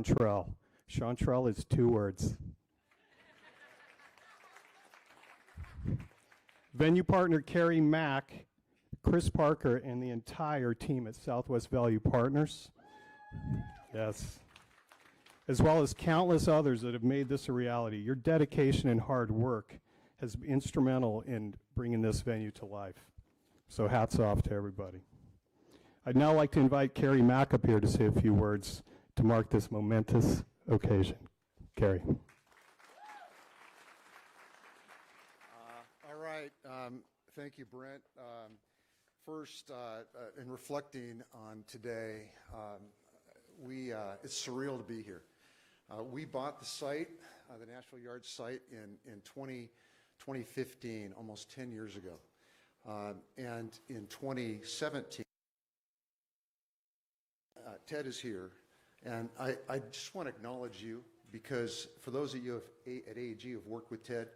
Chantrell. Chantrell is 2 words. Venue partner Carrie Mack, Chris Parker, and the entire team at Southwest Value Partners. Yes. As well as countless others that have made this a reality. Your dedication and hard work has been instrumental in bringing this venue to life. So hats off to everybody. I'd now like to invite Carrie Mack up here to say a few words to mark this momentous occasion. Carrie. All right. Thank you, Brent. First, in reflecting on today, it's surreal to be here. We bought the site, the Nashville Yards site, in 2015, almost 10 years ago. And in 2017, Ted is here. And I just want to acknowledge you, because for those of you at AEG who have worked with Ted,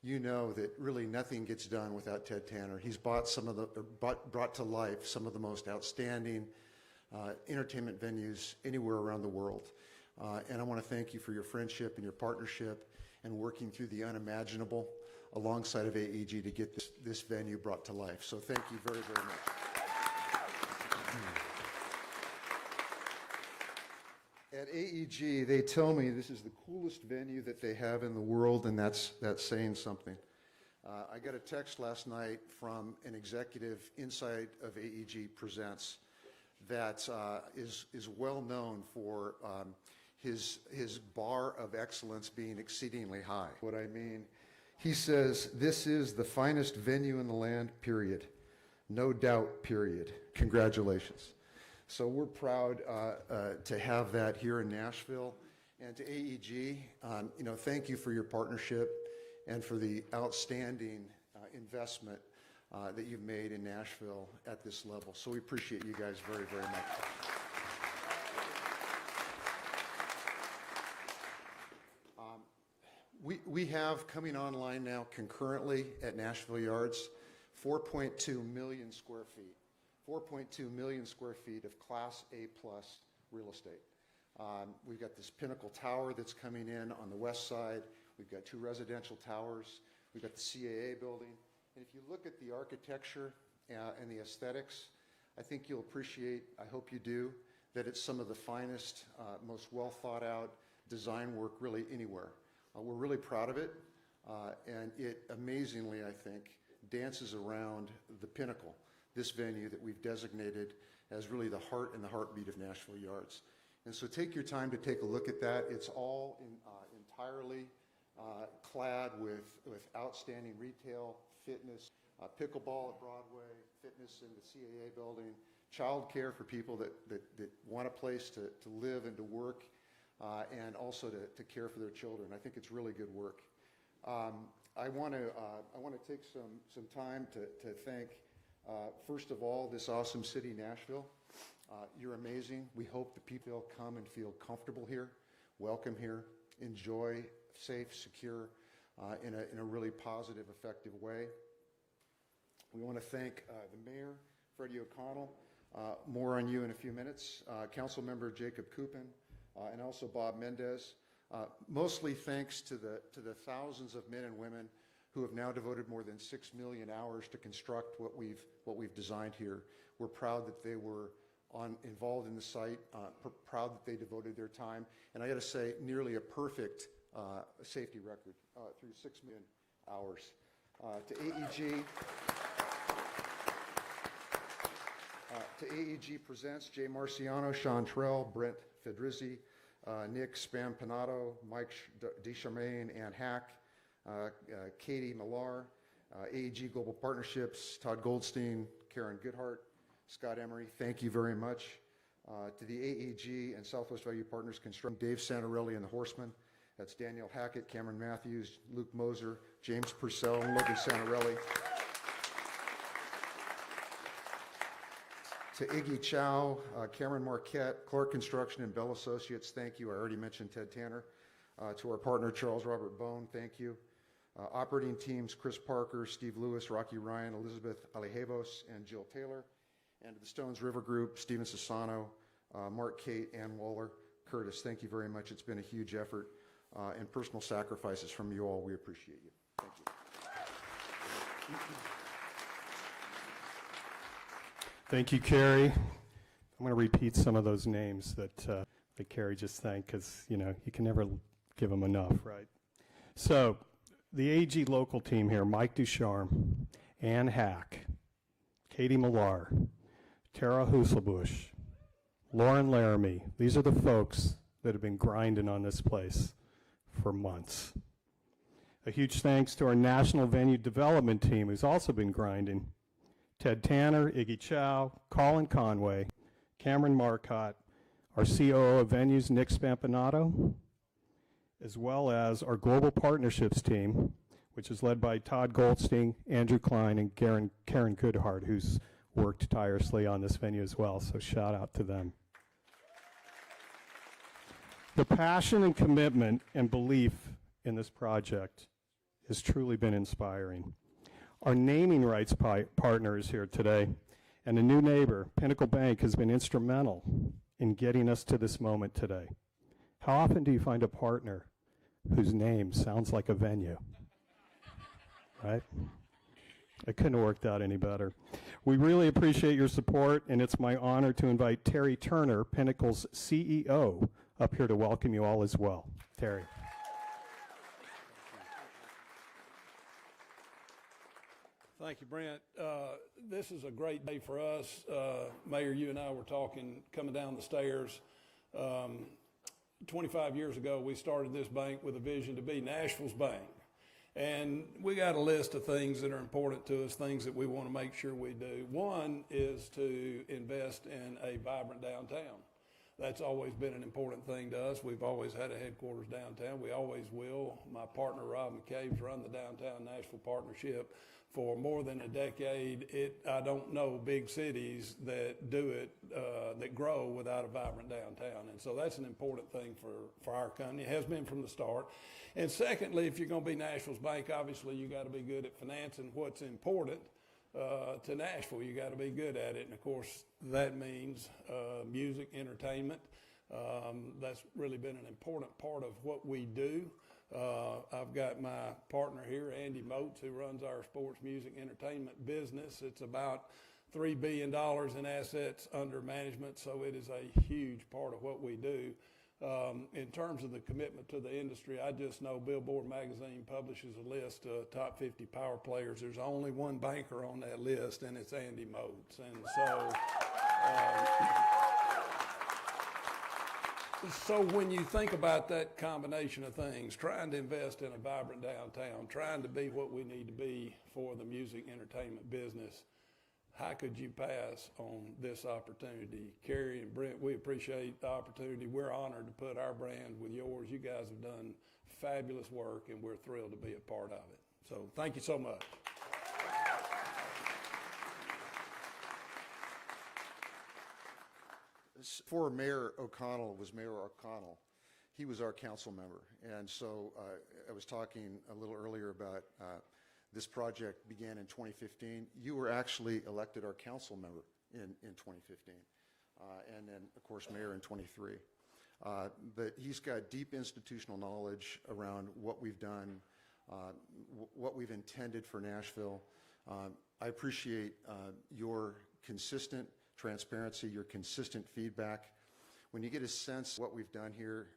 you know that really nothing gets done without Ted Tanner. He's brought to life some of the most outstanding entertainment venues anywhere around the world. And I want to thank you for your friendship and your partnership and working through the unimaginable alongside of AEG to get this venue brought to life. So thank you very, very much. At AEG, they tell me this is the coolest venue that they have in the world, and that's saying something. I got a text last night from an executive inside of AEG Presents that is well known for his bar of excellence being exceedingly high. What I mean, he says, this is the finest venue in the land, period. No doubt, period. Congratulations. So we're proud to have that here in Nashville. And to AEG, thank you for your partnership and for the outstanding investment that you've made in Nashville at this level. So we appreciate you guys very, very much. We have coming online now concurrently at Nashville Yards 4.2 million square feet. 4.2 million square feet of Class A plus real estate. We've got this Pinnacle Tower that's coming in on the west side. We've got 2 residential towers. We've got the CAA building. And if you look at the architecture and the aesthetics, I think you'll appreciate, I hope you do, that it's some of the finest, most well thought out design work really anywhere. We're really proud of it. And it amazingly, I think, dances around the Pinnacle, this venue that we've designated as really the heart and the heartbeat of Nashville Yards. And so take your time to take a look at that. It's all entirely clad with outstanding retail, fitness, pickleball at Broadway, fitness in the CAA building, child care for people that want a place to live and to work, and also to care for their children. I think it's really good work. I want to take some time to thank, first of all, this awesome city, Nashville. You're amazing. We hope the people come and feel comfortable here, welcome here, enjoy, safe, secure, in a really positive, effective way. We want to thank the mayor, Freddie O'Connell. More on you in a few minutes. Council member Jacob Kupin, and also Bob Mendez. Mostly thanks to the thousands of men and women who have now devoted more than 6 million hours to construct what we've designed here. We're proud that they were involved in the site, proud that they devoted their time, and I got to say, nearly a perfect safety record through 6 million hours. To AEG Presents, Jay Marciano, Chantrell, Brent Fedrizzi, Nick Spampanato, Mike DeCharmaine, Ann Hack, Katie Millar, AEG Global Partnerships, Todd Goldstein, Karen Goodhart, Scott Emery, thank you very much. To the AEG and Southwest Value Partners Construction, Dave Santarelli and the Horsemen, that's Daniel Hackett, Cameron Matthews, Luke Moser, James Purcell, and Logan Santarelli. To Iggy Chow, Cameron Marquette, Clark Construction, and Bell Associates, thank you. I already mentioned Ted Tanner. To our partner, Charles Robert Bone, thank you. Operating teams, Chris Parker, Steve Lewis, Rocky Ryan, Elizabeth Alejevos, and Jill Taylor. And to the Stones River Group, Steven Sassano, Mark Kate, Ann Waller, Curtis, thank you very much. It's been a huge effort and personal sacrifices from you all. We appreciate you. Thank you. Thank you, Carrie. I'm going to repeat some of those names that Carrie just thanked because, you know, you can never give them enough, right? So the AG local team here, Mike Ducharme, Ann Hack, Katie Millar, Tara Husselbusch, Lauren Laramie. These are the folks that have been grinding on this place for months. A huge thanks to our National Venue Development team, who's also been grinding. Ted Tanner, Iggy Chow, Colin Conway, Cameron Marcotte, our COO of Venues, Nick Spampanato, as well as our Global Partnerships team, which is led by Todd Goldstein, Andrew Klein, and Karen Goodhart, who's worked tirelessly on this venue as well, so shout out to them. The passion and commitment and belief in this project has truly been inspiring. Our naming rights partner is here today, and a new neighbor, Pinnacle Bank, has been instrumental in getting us to this moment today. How often do you find a partner whose name sounds like a venue? Right? It couldn't have worked out any better. We really appreciate your support, and it's my honor to invite Terry Turner, Pinnacle's CEO, up here to welcome you all as well. Terry. Thank you, Brent. This is a great day for us. Mayor, you and I were talking, coming down the stairs. 25 years ago, we started this bank with a vision to be Nashville's bank. And we got a list of things that are important to us, things that we want to make sure we do. One is to invest in a vibrant downtown. That's always been an important thing to us. We've always had a headquarters downtown. We always will. My partner, Rob McCabe's run the Downtown Nashville Partnership for more than a decade. I don't know big cities that do it, that grow without a vibrant downtown. And so that's an important thing for our company. It has been from the start. And secondly, if you're going to be Nashville's bank, obviously you got to be good at financing what's important to Nashville. You got to be good at it. And of course, that means music, entertainment. That's really been an important part of what we do. I've got my partner here, Andy Moats, who runs our sports music entertainment business. It's about $3 billion in assets under management, so it is a huge part of what we do. In terms of the commitment to the industry, I just know Billboard magazine publishes a list of top 50 power players. There's only one banker on that list, and it's Andy Moats. And so when you think about that combination of things, trying to invest in a vibrant downtown, trying to be what we need to be for the music entertainment business, how could you pass on this opportunity? Carrie and Brent, we appreciate the opportunity. We're honored to put our brand with yours. You guys have done fabulous work, and we're thrilled to be a part of it. So thank you so much. Before Mayor O'Connell was Mayor O'Connell, he was our council member. And so I was talking a little earlier about this project began in 2015. You were actually elected our council member in 2015. And then, of course, mayor in 23. But he's got deep institutional knowledge around what we've done, what we've intended for Nashville. I appreciate your consistent transparency, your consistent feedback. When you get a sense of what we've done here,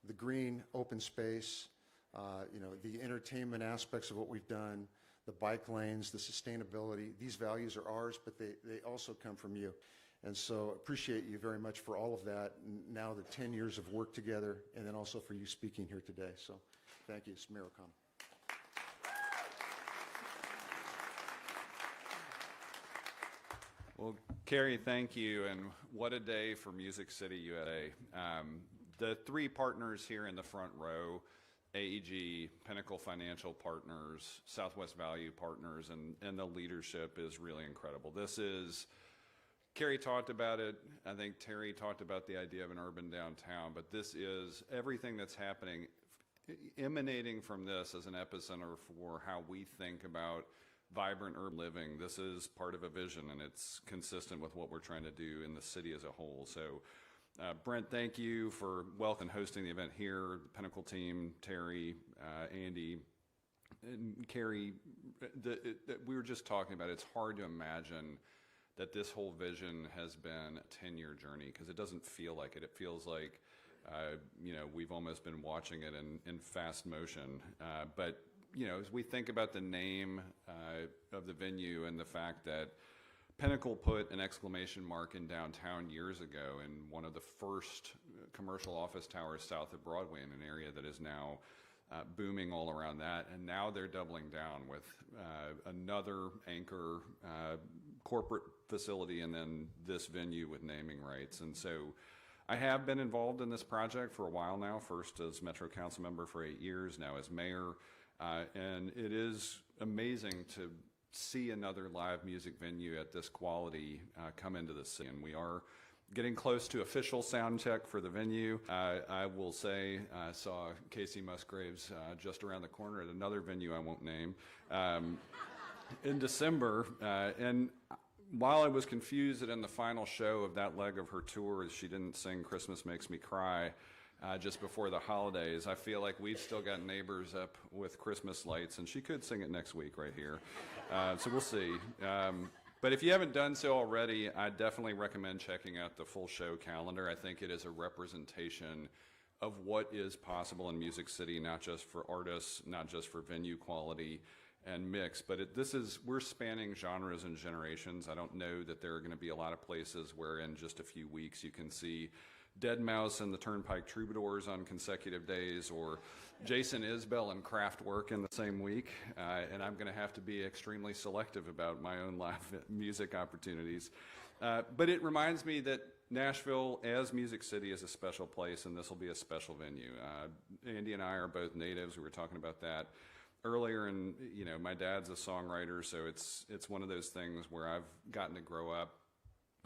the green open space, the entertainment aspects of what we've done, the bike lanes, the sustainability, these values are ours, but they also come from you. And so appreciate you very much for all of that. Now the 10 years of work together, and then also for you speaking here today. So thank you, Mayor O'Connell. Well, Carrie, thank you, and what a day for Music City USA. The three partners here in the front row, AEG, Pinnacle Financial Partners, Southwest Value Partners, and the leadership is really incredible. This is, Carrie talked about it, I think Terry talked about the idea of an urban downtown, but this is everything that's happening emanating from this as an epicenter for how we think about vibrant urban living. This is part of a vision, and it's consistent with what we're trying to do in the city as a whole. So Brent, thank you for welcome hosting the event here. The Pinnacle team, Terry, Andy, and Carrie, we were just talking about, it's hard to imagine that this whole vision has been a 10-year journey, because it doesn't feel like it. It feels like, we've almost been watching it in fast motion. But, as we think about the name of the venue and the fact that Pinnacle put an exclamation mark in downtown years ago in one of the first commercial office towers south of Broadway, in an area that is now booming all around that. And now they're doubling down with another anchor corporate facility, and then this venue with naming rights. And so I have been involved in this project for a while now, first as Metro Council member for 8 years, now as mayor. And it is amazing to see another live music venue at this quality come into the city. And we are getting close to official sound check for the venue. I will say I saw Casey Musgraves just around the corner at another venue I won't name in December. And while I was confused that in the final show of that leg of her tour, she didn't sing Christmas Makes Me Cry just before the holidays, I feel like we've still got neighbors up with Christmas lights, and she could sing it next week right here. So we'll see. But if you haven't done so already, I definitely recommend checking out the full show calendar. I think it is a representation of what is possible in Music City, not just for artists, not just for venue quality and mix, but we're spanning genres and generations. I don't know that there are going to be a lot of places where in just a few weeks you can see Deadmau5 and the Turnpike Troubadours on consecutive days, or Jason Isbell and Kraftwerk in the same week. And I'm going to have to be extremely selective about my own live music opportunities. But it reminds me that Nashville, as Music City, is a special place, and this will be a special venue. Andy and I are both natives. We were talking about that earlier, and my dad's a songwriter, so it's one of those things where I've gotten to grow up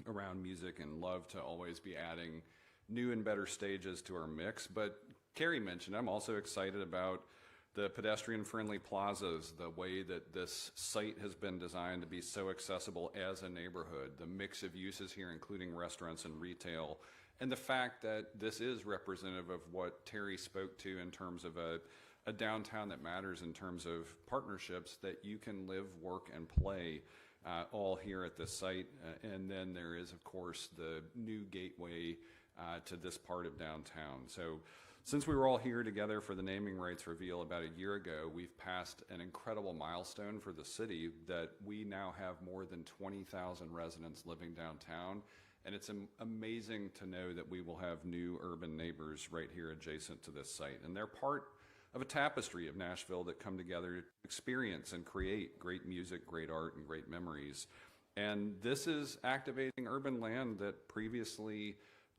around music and love to always be adding new and better stages to our mix. But Carrie mentioned, I'm also excited about the pedestrian-friendly plazas, the way that this site has been designed to be so accessible as a neighborhood, the mix of uses here, including restaurants and retail, and the fact that this is representative of what Terry spoke to in terms of a downtown that matters, in terms of partnerships that you can live, work, and play all here at this site. And then there is, of course, the new gateway to this part of downtown. So since we were all here together for the naming rights reveal about a year ago, we've passed an incredible milestone for the city that we now have more than 20,000 residents living downtown. And it's amazing to know that we will have new urban neighbors right here adjacent to this site. And they're part of a tapestry of Nashville that come together to experience and create great music, great art, and great memories. And this is activating urban land that previously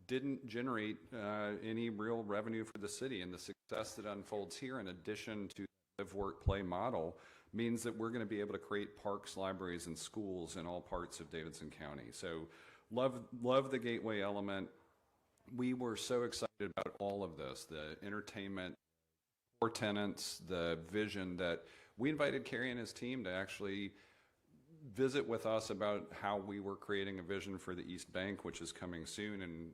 didn't generate any real revenue for the city. And the success that unfolds here, in addition to the live, work, play model, means that we're going to be able to create parks, libraries, and schools in all parts of Davidson County. So love the gateway element. We were so excited about all of this, the entertainment, core tenants, the vision, that we invited Carrie and his team to actually visit with us about how we were creating a vision for the East Bank, which is coming soon. And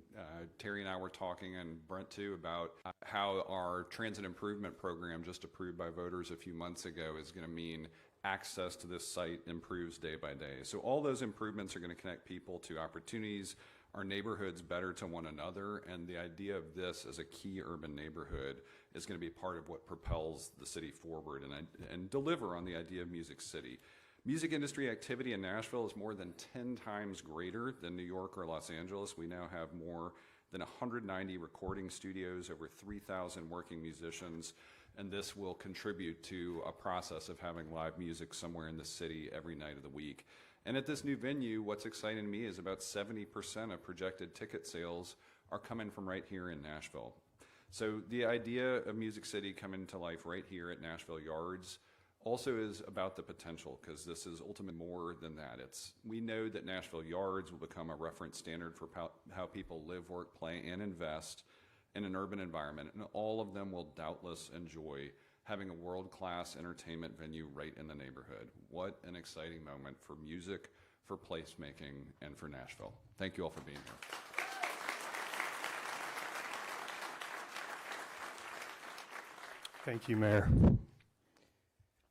Terry and I were talking, and Brent too, about how our transit improvement program, just approved by voters a few months ago, is going to mean access to this site improves day by day. So all those improvements are going to connect people to opportunities, our neighborhoods better to one another, and the idea of this as a key urban neighborhood is going to be part of what propels the city forward and deliver on the idea of Music City. Music industry activity in Nashville is more than 10 times greater than New York or Los Angeles. We now have more than 190 recording studios, over 3,000 working musicians, and this will contribute to a process of having live music somewhere in the city every night of the week. And at this new venue, what's exciting to me is about 70% of projected ticket sales are coming from right here in Nashville. So the idea of Music City coming to life right here at Nashville Yards also is about the potential, because this is ultimately more than that. We know that Nashville Yards will become a reference standard for how people live, work, play, and invest in an urban environment, and all of them will doubtless enjoy having a world-class entertainment venue right in the neighborhood. What an exciting moment for music, for placemaking, and for Nashville. Thank you all for being here. Thank you, Mayor.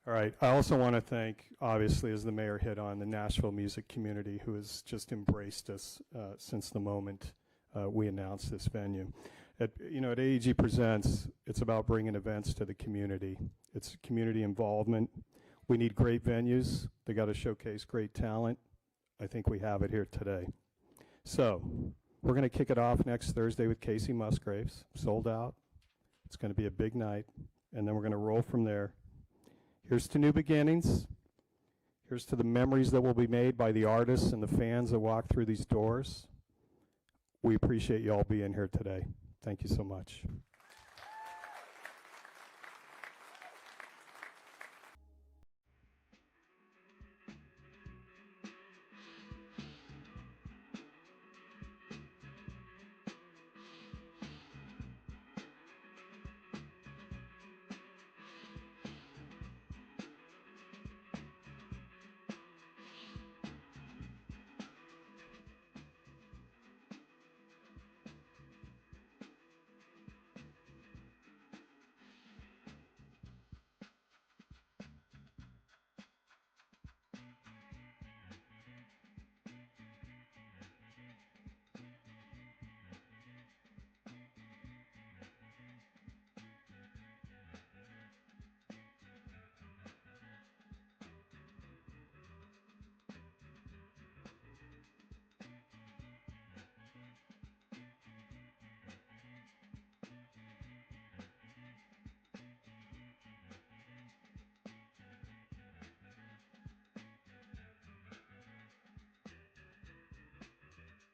All right, I also want to thank, obviously, as the mayor hit on, the Nashville music community who has just embraced us since the moment we announced this venue. At AEG Presents, it's about bringing events to the community. It's community involvement. We need great venues. They got to showcase great talent. I think we have it here today. So we're going to kick it off next Thursday with Casey Musgraves, sold out. It's going to be a big night, and then we're going to roll from there. Here's to new beginnings. Here's to the memories that will be made by the artists and the fans that walk through these doors. We appreciate you all being here today. Thank you so much.